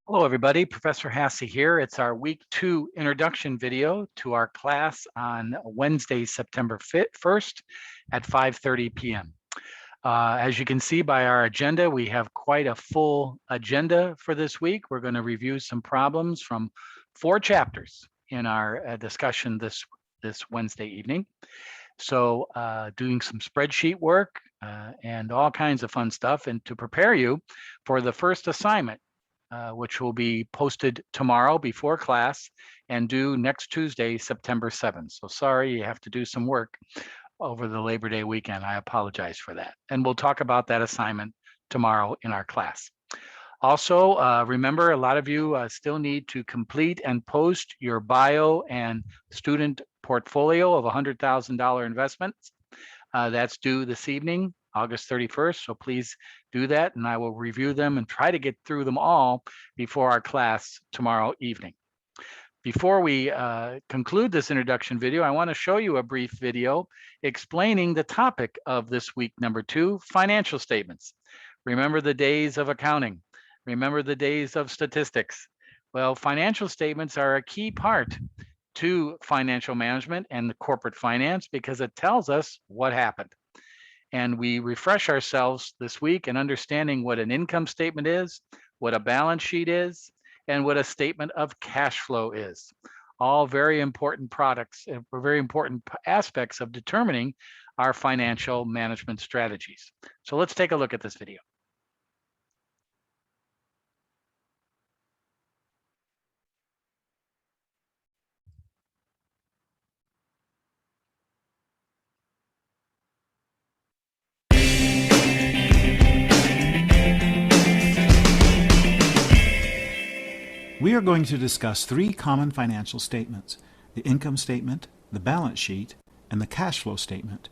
Hello, everybody. Professor Hasse here. It's our week 2 introduction video to our class on Wednesday, September 1st at 5:30 p.m. As you can see by our agenda, we have quite a full agenda for this week. We're going to review some problems from 4 chapters in our discussion this Wednesday evening. So doing some spreadsheet work and all kinds of fun stuff, and to prepare you for the first assignment, which will be posted tomorrow before class and due next Tuesday, September 7th. So sorry, you have to do some work over the Labor Day weekend. I apologize for that. And we'll talk about that assignment tomorrow in our class. Also, remember, a lot of you still need to complete and post your bio and student portfolio of $100,000 investments. That's due this evening, August 31st. So please do that, and I will review them and try to get through them all before our class tomorrow evening. Before we conclude this introduction video, I want to show you a brief video explaining the topic of this week number 2, financial statements. Remember the days of accounting. Remember the days of statistics. Well, financial statements are a key part to financial management and the corporate finance because it tells us what happened. And we refresh ourselves this week in understanding what an income statement is, what a balance sheet is, and what a statement of cash flow is. All very important products and very important aspects of determining our financial management strategies. So let's take a look at this video. We are going to discuss 3 common financial statements: the income statement, the balance sheet, and the cash flow statement.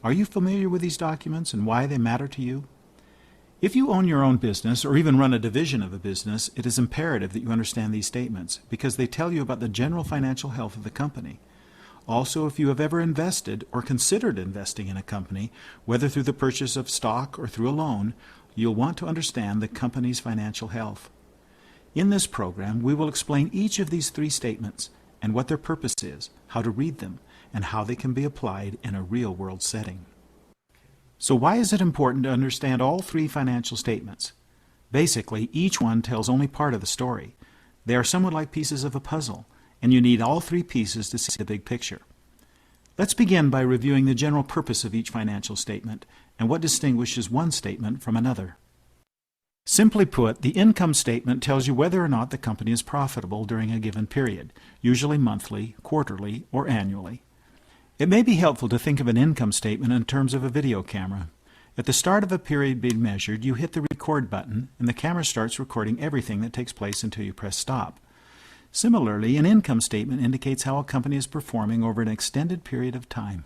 Are you familiar with these documents and why they matter to you? If you own your own business or even run a division of a business, it is imperative that you understand these statements because they tell you about the general financial health of the company. Also, if you have ever invested or considered investing in a company, whether through the purchase of stock or through a loan, you'll want to understand the company's financial health. In this program, we will explain each of these 3 statements and what their purpose is, how to read them, and how they can be applied in a real-world setting. So why is it important to understand all 3 financial statements? Basically, each one tells only part of the story. They are somewhat like pieces of a puzzle, and you need all 3 pieces to see the big picture. Let's begin by reviewing the general purpose of each financial statement and what distinguishes one statement from another. Simply put, the income statement tells you whether or not the company is profitable during a given period, usually monthly, quarterly, or annually. It may be helpful to think of an income statement in terms of a video camera. At the start of a period being measured, you hit the record button, and the camera starts recording everything that takes place until you press stop. Similarly, an income statement indicates how a company is performing over an extended period of time.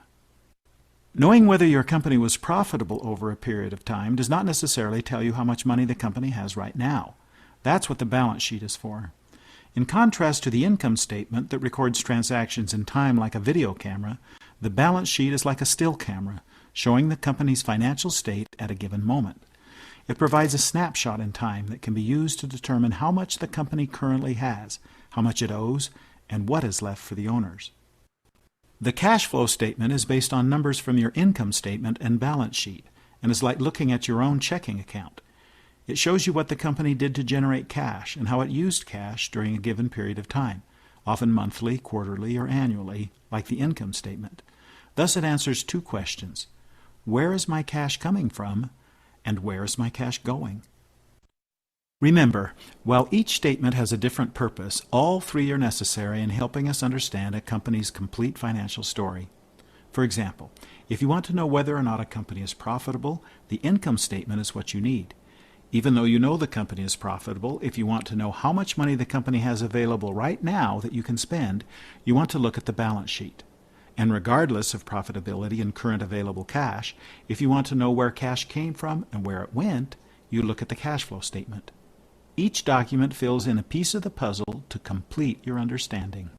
Knowing whether your company was profitable over a period of time does not necessarily tell you how much money the company has right now. That's what the balance sheet is for. In contrast to the income statement that records transactions in time like a video camera, the balance sheet is like a still camera, showing the company's financial state at a given moment. It provides a snapshot in time that can be used to determine how much the company currently has, how much it owes, and what is left for the owners. The cash flow statement is based on numbers from your income statement and balance sheet, and is like looking at your own checking account. It shows you what the company did to generate cash and how it used cash during a given period of time, often monthly, quarterly, or annually, like the income statement. Thus it answers 2 questions. Where is my cash coming from, and where is my cash going? Remember, while each statement has a different purpose, all 3 are necessary in helping us understand a company's complete financial story. For example, if you want to know whether or not a company is profitable, the income statement is what you need. Even though you know the company is profitable, if you want to know how much money the company has available right now that you can spend, you want to look at the balance sheet. And regardless of profitability and current available cash, if you want to know where cash came from and where it went, you look at the cash flow statement. Each document fills in a piece of the puzzle to complete your understanding.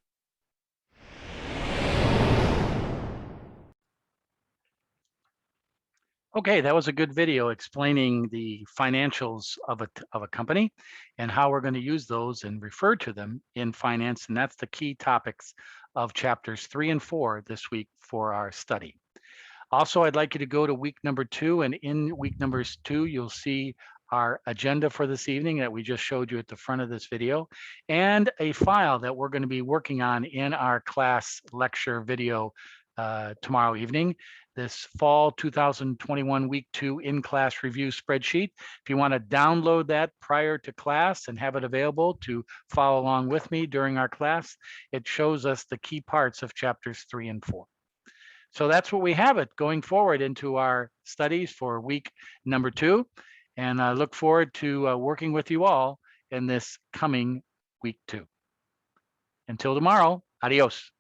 Okay, that was a good video explaining the financials of a company and how we're going to use those and refer to them in finance. And that's the key topics of chapters 3 and 4 this week for our study. Also, I'd like you to go to week number 2, and in week number 2, you'll see our agenda for this evening that we just showed you at the front of this video, and a file that we're going to be working on in our class lecture video tomorrow evening. This fall 2021 week 2 in-class review spreadsheet. If you want to download that prior to class and have it available to follow along with me during our class, it shows us the key parts of chapters 3 and 4. So that's what we have it going forward into our studies for week number 2. And I look forward to working with you all in this coming week 2. Until tomorrow, adios.